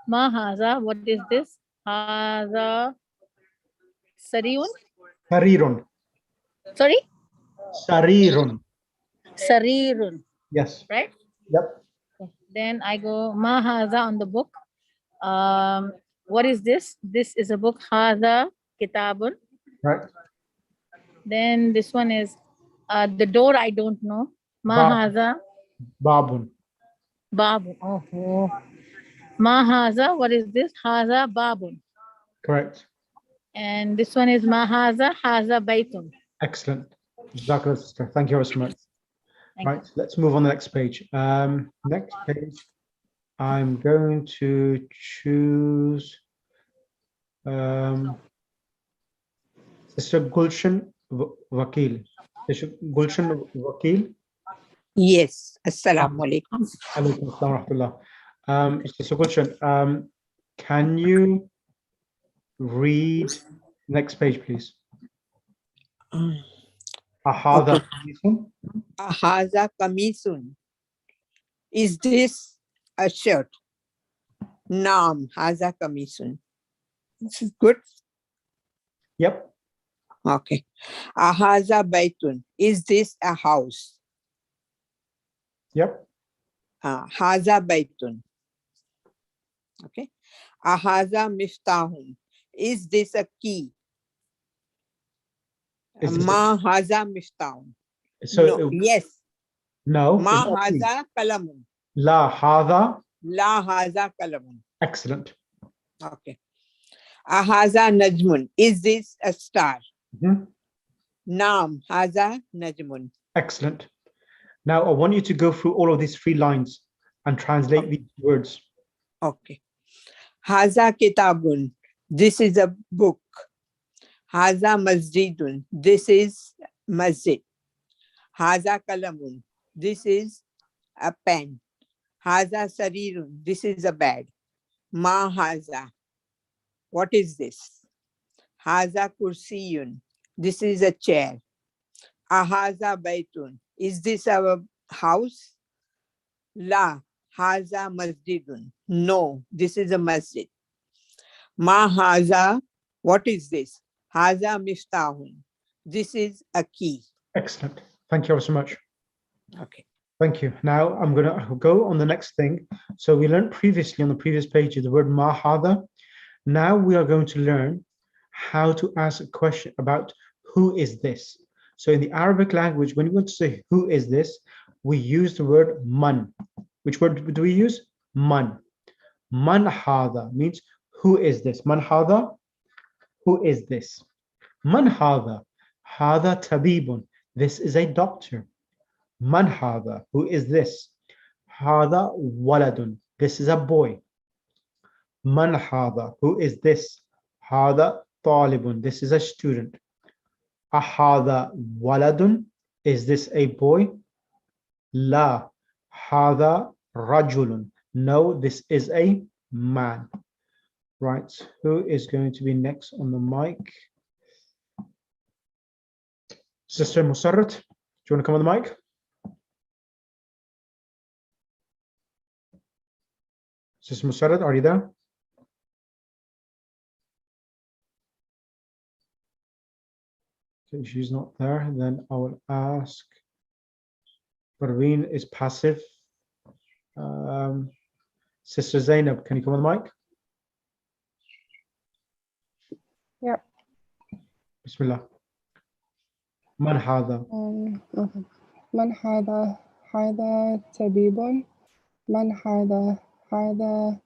Ma haza, what is this? Haza sarirun. Sarirun. Sorry? Sarirun. Sarirun. Yes. Right? Yep. Okay. Then I go ma haza on the book. What is this? This is a book. Haza kitabun. Right. Then this one is the door. I don't know. Ma haza. Babun. Babun. Oh. Ma haza. What is this? Haza babun. Correct. And this one is mahaza, haza baitun. Excellent. Jazakallah, sister. Thank you very much. Thank Right, let's move on to the next page. Next page, I'm going to choose Sister Gulshan Vakil. Sister Gulshan Vakil. Yes. Assalamu alaikum. Alaikum assalam wa rahmatullah. Sister Gulshan, can you read next page, please? Ahada kamisun. Ahaza kamisun. Is this a shirt? Naam, haza kamisun. This is good. Yep. Okay. Ahaza baitun. Is this a house? Yep. Haza baitun. Okay. Ahaza miftahun. Is this a key? Is this Ma haza miftahun. So No. Yes. No. Ma it's not me. haza kalamun. La hada. La haza kalamun. Excellent. Okay. Ahaza najmun. Is this a star? Mhm. Naam haza najmun. Excellent. Now I want you to go through all of these 3 lines and translate these words. Okay. Haza kitabun. This is a book. Haza masjidun. This is masjid. Haza kalamun. This is a pen. Haza sarirun. This is a bed. Ma haza. What is this? Haza kursiyun. This is a chair. Ahaza baitun. Is this our house? La haza masjidun. No, this is a masjid. Ma haza. What is this? Haza miftahun. This is a key. Excellent. Thank you ever so much. Okay. Thank you. Now I'm going to go on the next thing. So we learned previously on the previous page the word ma hada. Now we are going to learn how to ask a question about who is this. So in the Arabic language, when we want to say who is this, we use the word man. Which word do we use? Man. Man hada means who is this? Man hada, who is this? Man hada, hada tabibun. This is a doctor. Man hada, who is this? Hada waladun. This is a boy. Man hada, who is this? Hada talibun. This is a student. Ahada waladun. Is this a boy? La. Hada rajulun. No, this is a man. Right. Who is going to be next on the mic? Sister Musarrat, do you want to come on the mic? Sister Musarrat, are you there? Okay, she's not there. Then I will ask. Parveen is passive. Sister Zainab, can you come on the mic? Yeah. Bismillah. Man hada. Okay. Man hada hada tabibun. Man hada hada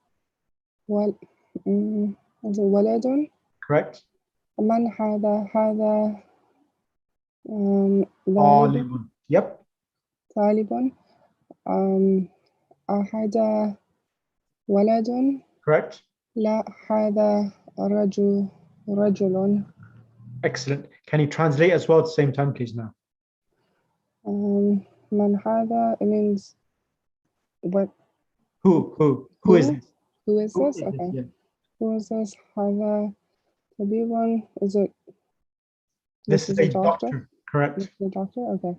wal waladun. Correct. Man hada hada Talibun. Yep. talibun. Ahada waladun. Correct. La hada rajulun. Excellent. Can you translate as well at the same time, please, now? Man hada, it means what? Who is this? Who is Who this? is Okay. yeah. Who is this? Hada tabibun. Is it? This is a doctor. Correct. This is a doctor. Okay.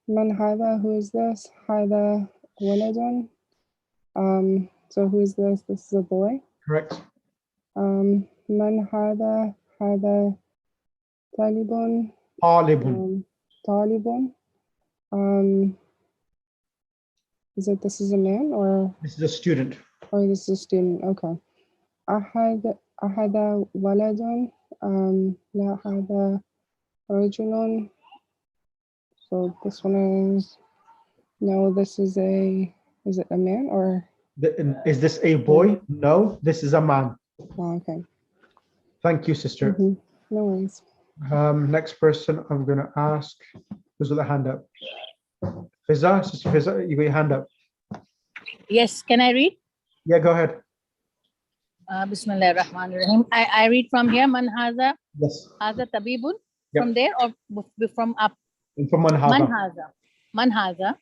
Man hada. Who is this? Hada waladun. So who is this? This is a boy. Correct. Man hada talibun. Talibun. Talibun. Is it this is a man or? This is a student. Oh, this is a student. Okay. Ahada waladun. La hada rajulun. So this one is no. This is a. Is it a man or? Is this a boy? No, this is a man. Oh, okay. Thank you, sister. No worries. Next person I'm going to ask, who's got the hand up? Fiza, Sister Fiza, you got your hand up. Yes, can I read? Yeah, go ahead. Bismillah ar-Rahman ar-Rahim. I read from here. Man haza, Yes. haza tabibun. Yep. From there or from up? And from man Man hada. haza. Man haza.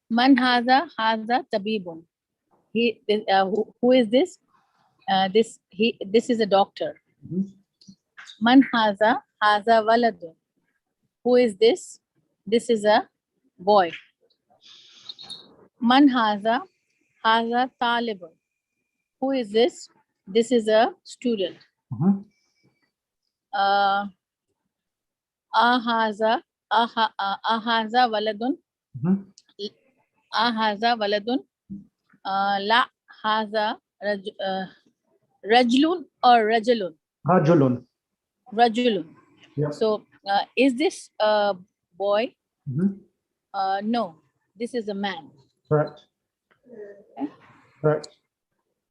Man haza, haza tabibun. Who is this? This is a doctor. Man haza, haza waladun. Who is this? This is a boy. Man haza, haza talibun. Who is this? This is a student. Ahaza waladun. Ahaza waladun. La haza rajlun or rajulun. Rajulun. Rajulun. Yep. So is this a boy? No, this is a man. Correct. Correct.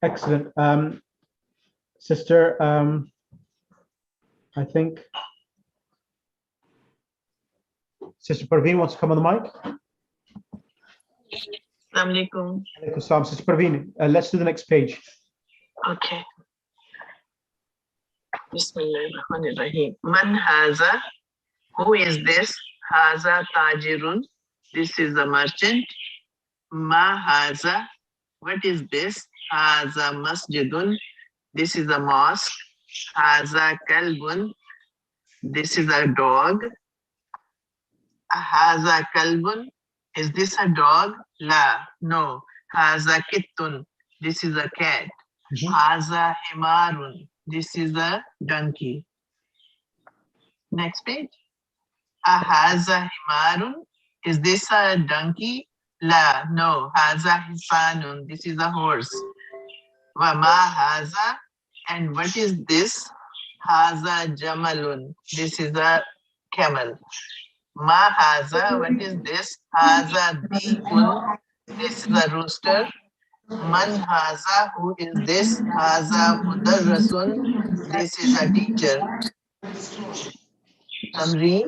Excellent. Sister, I think Sister Parveen wants to come on the mic. Assalamu alaikum. Alaikum salam. Sister Parveen, let's do the next page. Okay. Bismillahirrahmanirrahim. Man haza, who is this? Haza tajirun, this is a merchant. Ma haza, what is this? Haza masjidun, this is a mosque. Haza kalbun, this is a dog. Haza kalbun, is this a dog? La, no. Haza kittun, this is a cat. Haza himarun, this is a donkey. Next page. Haza himarun, is this a donkey? La, no. Haza hisanun, this is a horse. Wa ma haza, and what is this? Haza jamalun, this is a camel. Ma haza, what is this? Haza dikun, this is a rooster. Man haza, who is this? Haza mudarrasun, this is a teacher. Summary.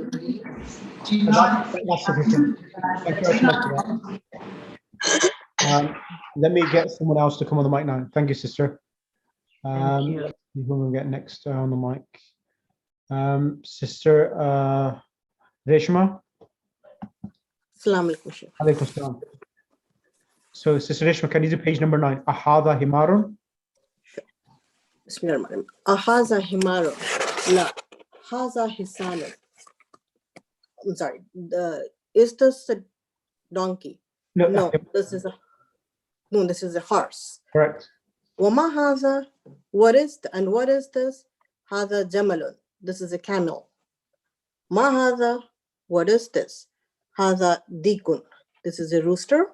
That's sufficient. Thank you very much for that. Let me get someone else to come on the mic now. Thank you, sister. Thank you. Who will get next on the mic? Sister Reshma. Assalamu alaikum, Sheikh. Alaikum salam. So, Sister Reshma, can you do page number 9? Ahada himarun. Bismillahirrahmanirrahim. Ahaza himarun. La. Haza hisanun. I'm sorry. Is this a donkey? No, this is a horse. correct. Wama haza, what is this? Haza jamalun, this is a camel. Ma haza, what is this? Haza dikun, this is a rooster.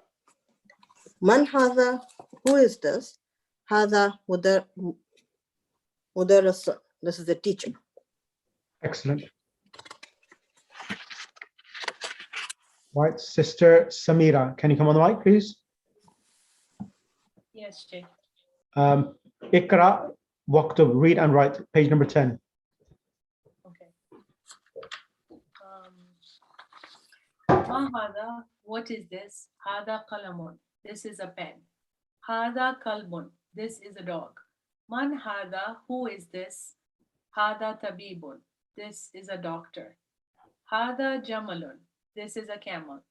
Man haza, who is this? Haza mudarrasun, this is a teacher. Excellent. Right, Sister Samira, can you come on the mic, please? Yes, Sheikh. Ikra waktub, read and write, page number 10. Okay. Ma hada, what is this? Hada kalamun, this is a pen. Hada kalbun, this is a dog. Man hada, who is this? Hada tabibun, this is a doctor. Hada jamalun, this is a camel.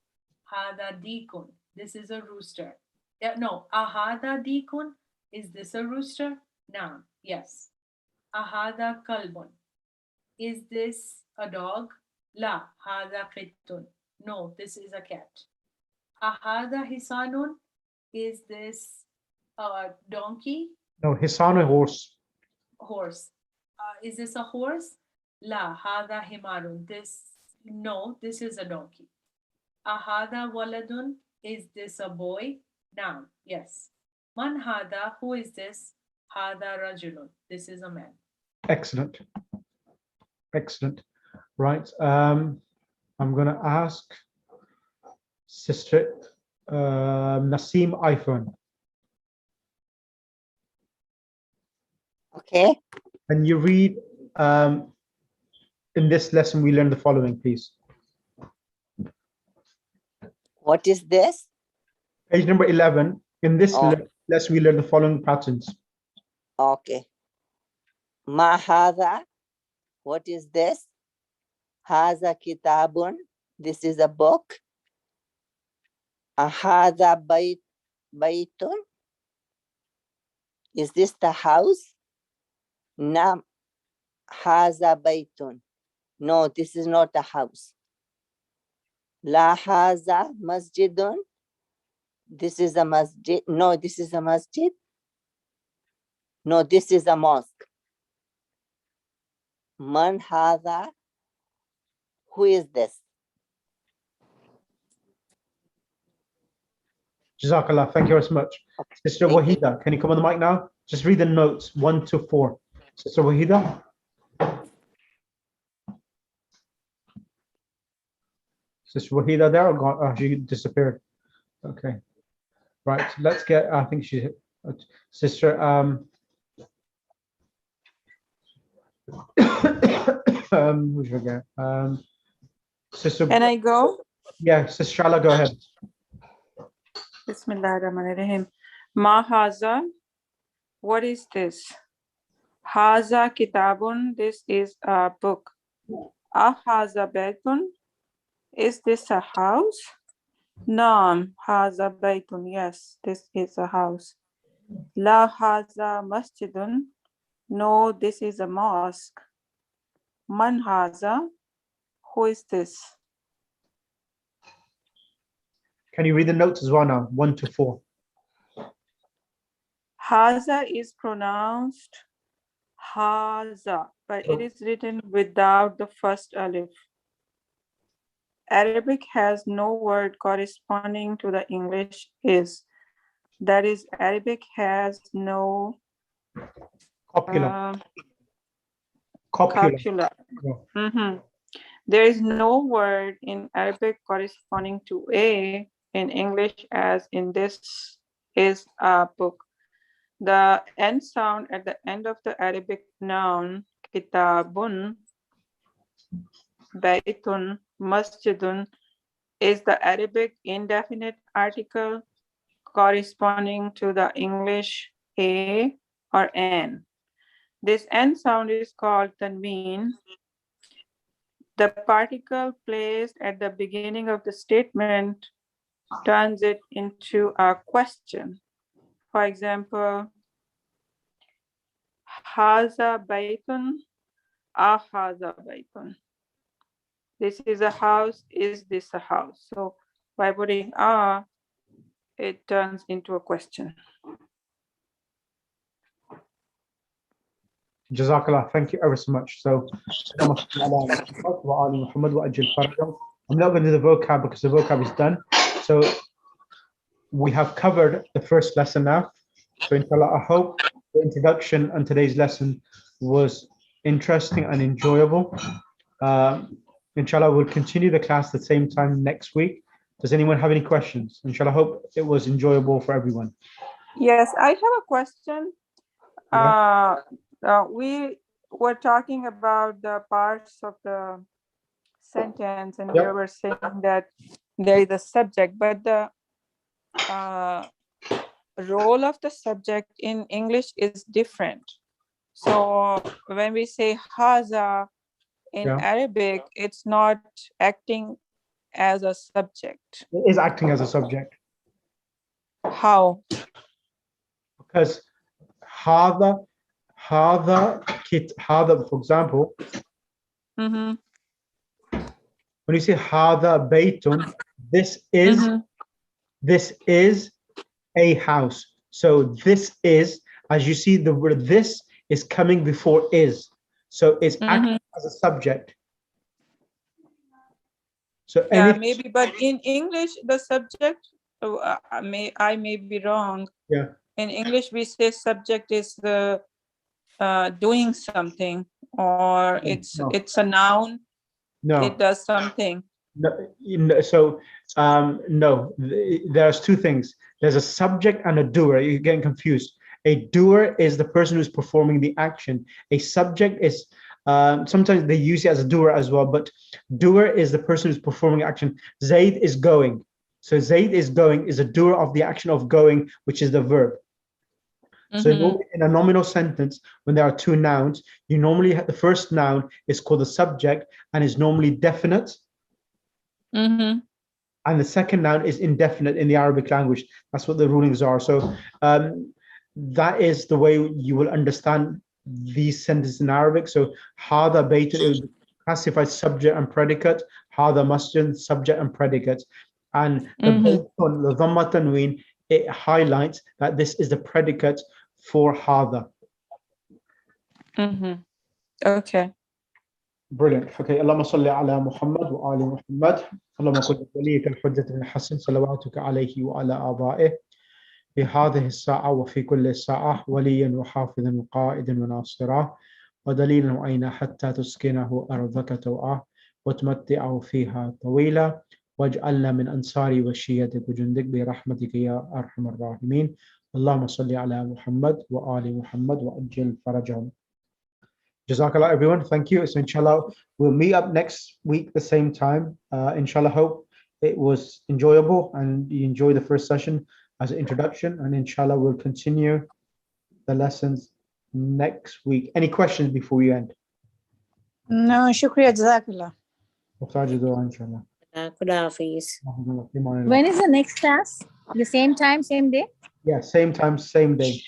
Hada dikun, this is a rooster. No, ahada dikun, is this a rooster? Noun, yes. Ahada kalbun, is this a dog? La, hada qittun, no, this is a cat. Ahada hisanun, is this a donkey? No, Hisan, a horse. Horse. Is this a horse? La, hada himarun, no, this is a donkey. Ahada waladun, is this a boy? Noun, yes. Man hada, who is this? Hada rajulun, this is a man. Excellent. Excellent. Right. I'm going to ask Sister Naseem iPhone. Okay. Can you read In this lesson, we learn the following, please. What is this? Page number 11. In this lesson, we learn the following patterns. Okay. Ma hadha. What is this? Haza kitabun. This is a book. Hadha baytun. Is this the house? Nam. Haza baytun. No, this is not a house. La haza masjidun. This is a masjid. No, this is a masjid. No, this is a mosque. Man hadha. Who is this? Jazakallah, thank you very much. Sister Wahida, can you come on the mic now? Just read the notes 1 to 4. Sister Wahida. Sister Wahida there, or gone? Oh, she disappeared. Okay. Right, let's get, I think she, Sister, who's again? Sister. Can I go? Yeah, Sister Shala, go ahead. Bismillahirrahmanirrahim. Ma haza. What is this? Haza kitabun. This is a book. Haza baytun. Is this a house? Naam. Haza baytun. Yes, this is a house. La haza masjidun. No, this is a mosque. Man haza. Who is this? Can you read the notes as well now? 1 to 4. Haza is pronounced haza, but it is written without the first alif. Arabic has no word corresponding to the English is. That is, Arabic has no copula. Copula. There is no word in Arabic corresponding to a in English as in this is a book. The N sound at the end of the Arabic noun kitabun, baytun, masjidun is the Arabic indefinite article corresponding to the English a or an. This N sound is called tanween. The particle placed at the beginning of the statement turns it into a question. For example, haza baytun, haza baytun. This is a house, is this a house? So by putting it turns into a question. Jazakallah, thank you ever so much. So, I'm not going to do the vocab because the vocab is done. So, we have covered the first lesson now. So, inshallah, I hope the introduction on today's lesson was interesting and enjoyable. Inshallah, we'll continue the class at the same time next week. Does anyone have any questions? Inshallah, I hope it was enjoyable for everyone. Yes, I have a question. Yeah. We were talking about the parts of the sentence, and we were saying that there is a subject, but the role of the subject in English is different. So when we say haza in Arabic, it's not acting as a subject. It is acting as a subject. How? Because hada, for example, when you say hada baytun, this is a house. So this is, as you see, the word this is coming before is. So it's acting as a subject. So maybe, but in English, the subject, I may be wrong. Yeah. In English, we say subject is the doing something, or it's a noun. No. It does something. No, so no, there's two things. There's a subject and a doer. You're getting confused. A doer is the person who's performing the action. A subject is Sometimes they use it as a doer as well, but doer is the person who's performing action. Zaid is going. So Zaid is going is a doer of the action of going, which is the verb. So normally in a nominal sentence, when there are two nouns, you normally have the first noun is called the subject and is normally definite. And the second noun is indefinite in the Arabic language. That's what the rulings are. So that is the way you will understand these sentences in Arabic. So hada baytun, it would classify subject and predicate. Hada masjid, subject and predicate. And the baytun, the dhamma tanween, it highlights that this is the predicate for hada. Okay. Brilliant. Okay. اللهم صل على محمد وآل محمد. اللهم كن وليك الحجة بن الحسن صلواتك عليه وعلى آبائه في هذه الساعة وفي كل ساعة وليا وحافظا وقائدا وناصرا ودليلا وعينا حتى تسكنه أرضك توعا وتمتعه فيها طويلا واجعلنا من أنصار وشيتك وجندك برحمتك يا أرحم الراحمين. اللهم صل على محمد وآل محمد وأجل فرجهم. Jazakallah, everyone. Thank you. So inshallah, we'll meet up next week the same time. Inshallah, hope it was enjoyable and you enjoy the first session as an introduction. And inshallah, we'll continue the lessons next week. Any questions before we end? No, shukriya, jazakallah. Inshallah. When is the next class? The same time, same day? Yeah, same time, same day.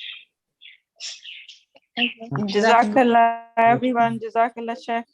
Thank you. Jazakallah, everyone. Jazakallah, Sheikh.